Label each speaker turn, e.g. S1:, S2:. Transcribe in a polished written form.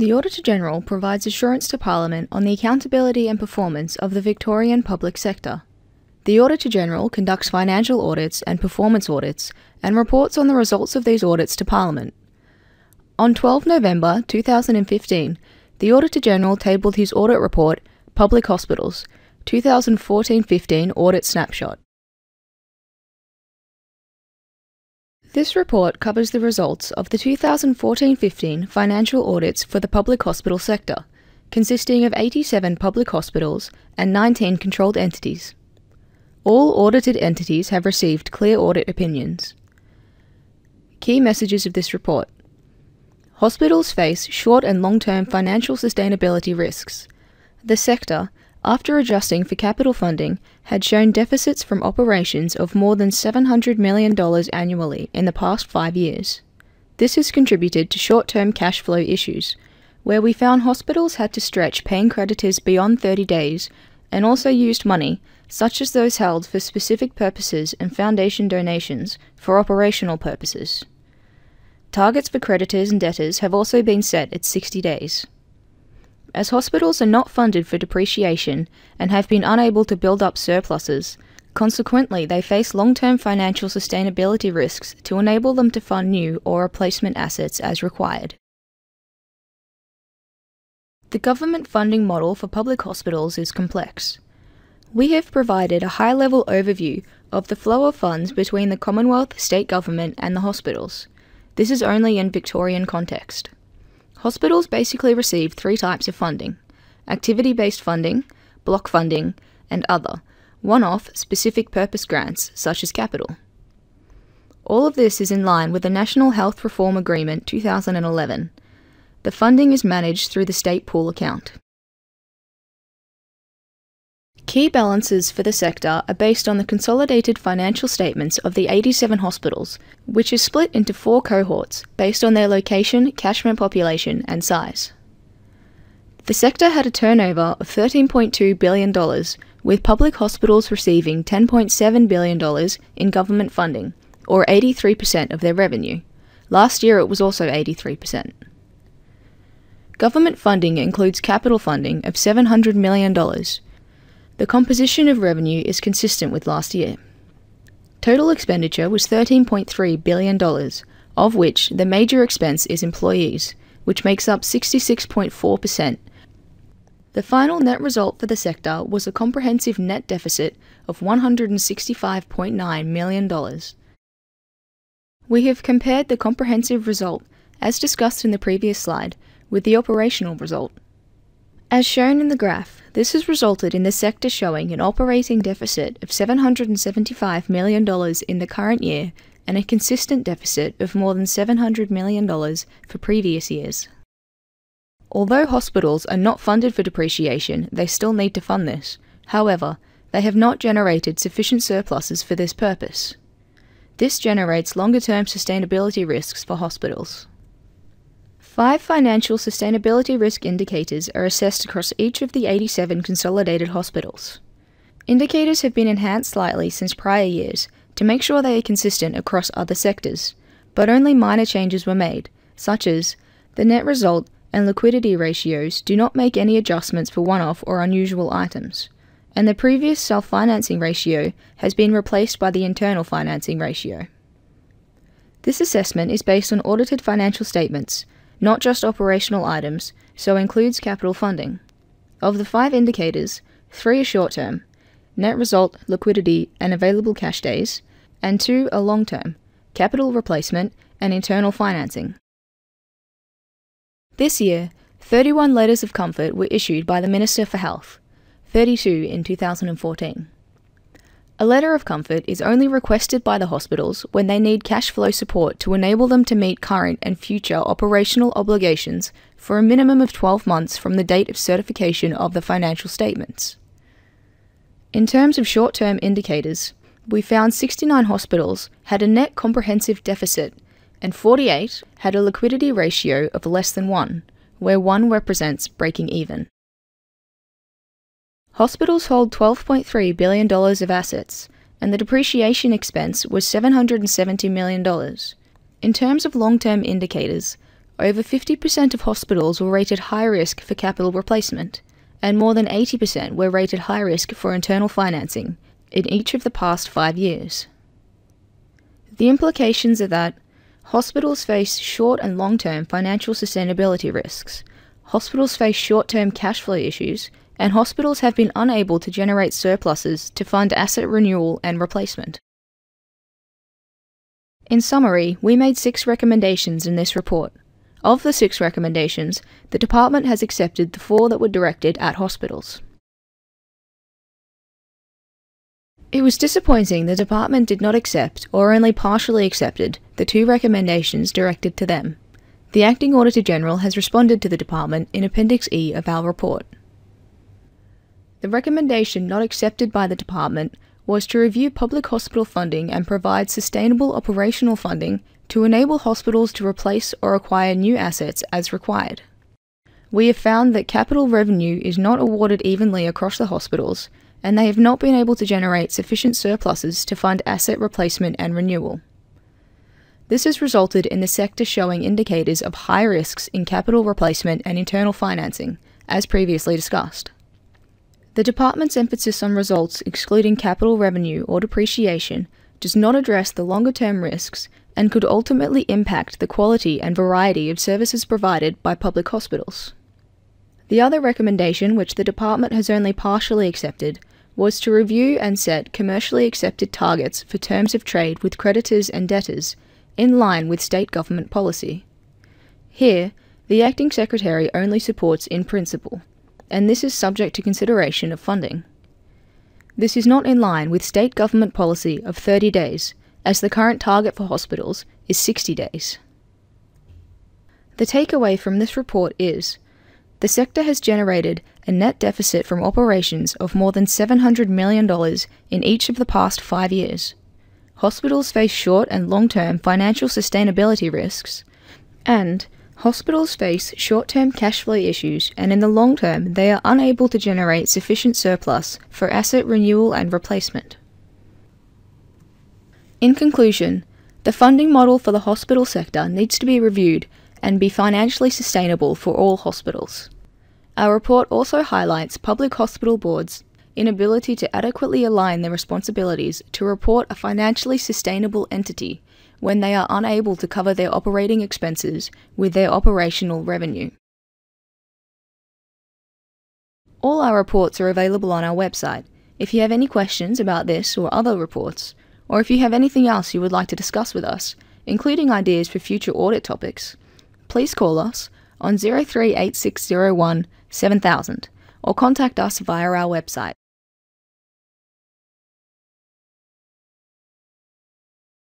S1: The Auditor-General provides assurance to Parliament on the accountability and performance of the Victorian public sector. The Auditor-General conducts financial audits and performance audits and reports on the results of these audits to Parliament. On 12 November 2015, the Auditor-General tabled his audit report, Public Hospitals, 2014-15 Audit Snapshot. This report covers the results of the 2014-15 financial audits for the public hospital sector, consisting of 87 public hospitals and 19 controlled entities. All audited entities have received clear audit opinions. Key messages of this report. Hospitals face short and long-term financial sustainability risks. The sector, after adjusting for capital funding, had shown deficits from operations of more than $700 million annually in the past 5 years. This has contributed to short-term cash flow issues, where we found hospitals had to stretch paying creditors beyond 30 days and also used money, such as those held for specific purposes and foundation donations, for operational purposes. Targets for creditors and debtors have also been set at 60 days. As hospitals are not funded for depreciation and have been unable to build up surpluses, consequently they face long-term financial sustainability risks to enable them to fund new or replacement assets as required. The government funding model for public hospitals is complex. We have provided a high-level overview of the flow of funds between the Commonwealth, state government and the hospitals. This is only in Victorian context. Hospitals basically receive 3 types of funding: activity-based funding, block funding, and other, one-off specific purpose grants such as capital. All of this is in line with the National Health Reform Agreement 2011. The funding is managed through the state pool account. Key balances for the sector are based on the consolidated financial statements of the 87 hospitals, which is split into 4 cohorts based on their location, catchment population and size. The sector had a turnover of $13.2 billion, with public hospitals receiving $10.7 billion in government funding, or 83% of their revenue. Last year it was also 83%. Government funding includes capital funding of $700 million. The composition of revenue is consistent with last year. Total expenditure was $13.3 billion, of which the major expense is employees, which makes up 66.4%. The final net result for the sector was a comprehensive net deficit of $165.9 million. We have compared the comprehensive result, as discussed in the previous slide, with the operational result. As shown in the graph, this has resulted in the sector showing an operating deficit of $775 million in the current year and a consistent deficit of more than $700 million for previous years. Although hospitals are not funded for depreciation, they still need to fund this. However, they have not generated sufficient surpluses for this purpose. This generates longer-term sustainability risks for hospitals. 5 financial sustainability risk indicators are assessed across each of the 87 consolidated hospitals. Indicators have been enhanced slightly since prior years to make sure they are consistent across other sectors, but only minor changes were made, such as the net result and liquidity ratios do not make any adjustments for one-off or unusual items, and the previous self-financing ratio has been replaced by the internal financing ratio. This assessment is based on audited financial statements, not just operational items, so includes capital funding. Of the 5 indicators, 3 are short-term, net result, liquidity, and available cash days, and 2 are long-term, capital replacement, and internal financing. This year, 31 letters of comfort were issued by the Minister for Health, 32 in 2014. A letter of comfort is only requested by the hospitals when they need cash flow support to enable them to meet current and future operational obligations for a minimum of 12 months from the date of certification of the financial statements. In terms of short-term indicators, we found 69 hospitals had a net comprehensive deficit and 48 had a liquidity ratio of less than 1, where 1 represents breaking even. Hospitals hold $12.3 billion of assets, and the depreciation expense was $770 million. In terms of long-term indicators, over 50% of hospitals were rated high risk for capital replacement, and more than 80% were rated high risk for internal financing in each of the past 5 years. The implications are that hospitals face short and long-term financial sustainability risks, hospitals face short-term cash flow issues, and hospitals have been unable to generate surpluses to fund asset renewal and replacement. In summary, we made 6 recommendations in this report. Of the 6 recommendations, the department has accepted the 4 that were directed at hospitals. It was disappointing the department did not accept, or only partially accepted, the 2 recommendations directed to them. The Acting Auditor-General has responded to the department in Appendix E of our report. The recommendation not accepted by the department was to review public hospital funding and provide sustainable operational funding to enable hospitals to replace or acquire new assets as required. We have found that capital revenue is not awarded evenly across the hospitals, and they have not been able to generate sufficient surpluses to fund asset replacement and renewal. This has resulted in the sector showing indicators of high risks in capital replacement and internal financing, as previously discussed. The department's emphasis on results excluding capital revenue or depreciation does not address the longer-term risks and could ultimately impact the quality and variety of services provided by public hospitals. The other recommendation, which the department has only partially accepted, was to review and set commercially accepted targets for terms of trade with creditors and debtors, in line with state government policy. Here, the Acting Secretary only supports in principle, and this is subject to consideration of funding. This is not in line with state government policy of 30 days, as the current target for hospitals is 60 days. The takeaway from this report is, the sector has generated a net deficit from operations of more than $700 million in each of the past 5 years. Hospitals face short and long-term financial sustainability risks, and hospitals face short-term cash flow issues, and in the long term they are unable to generate sufficient surplus for asset renewal and replacement. In conclusion, the funding model for the hospital sector needs to be reviewed and be financially sustainable for all hospitals. Our report also highlights public hospital boards' inability to adequately align their responsibilities to report a financially sustainable entity when they are unable to cover their operating expenses with their operational revenue. All our reports are available on our website. If you have any questions about this or other reports, or if you have anything else you would like to discuss with us, including ideas for future audit topics, please call us on 038601 7000 or contact us via our website.